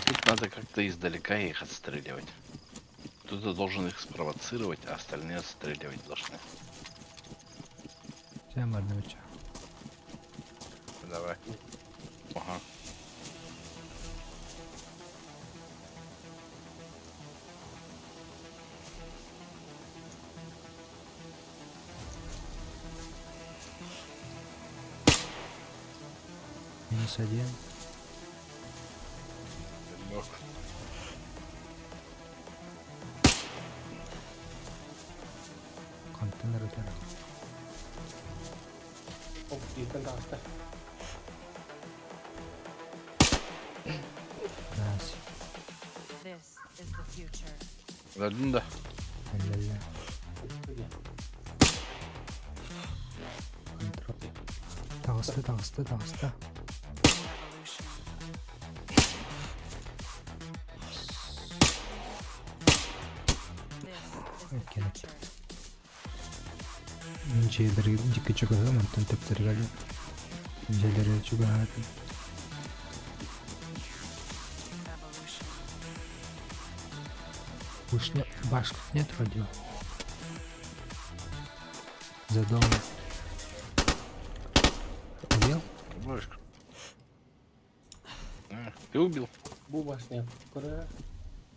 Тут надо как-то издалека их отстреливать. Кто-то должен их спровоцировать, а остальные отстреливать должны. Все мордовича. Давай. Ага. -1. Лёг. Контейнер öder. Opp dit den taste. Раз. This is the future. Один, да. Ля-ля-ля. Где? Контроль. Тағысты, тағысты, тағысты. Revolution. This is the Okay. future. Жерлерге жеке чыгады, мынтан тептерге эле. Жерлерге чыгады. Evolution. Вышня, башка нет вроде. За домом. Убил? Мышка. Ты убил? Bu başlayan yukarı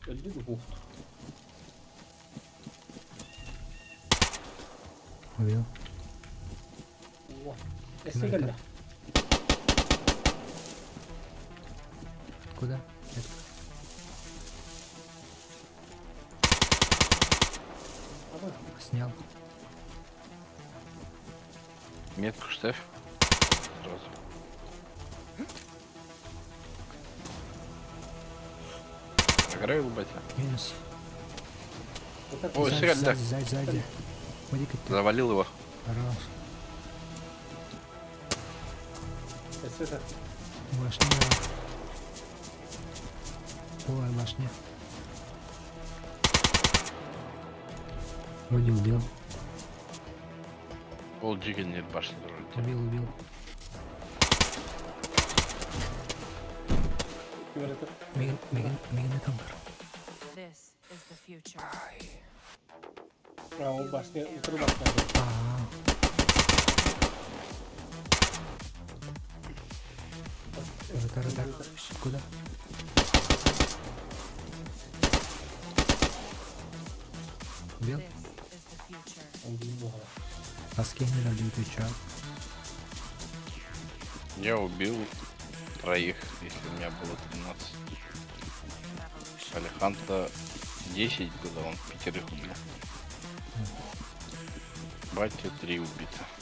öldü mü bu? Убил. Allah. Eski geldi. Куда? Ama Снял. Метку ставь. Сразу. Ограбил, батя? Минус. bu da Ой, Сзади, стрель, да. сзади. Пойди-ка ты. Завалил его. Хорош. eski de Башня. Ой, башня. Вроде убил. Пол Джиген нет башни вроде. Убил. güveledir. Меганы камер. This is the future. Ha o başlayan yukarı başlayan. Это. Куда? Убил? This is the future. Onu değil bu hala. Последний радиоключак. Я убил троих, если у меня было 13. Revolution. Алеханта 10 было, он 5 убил. Батя 3 убито.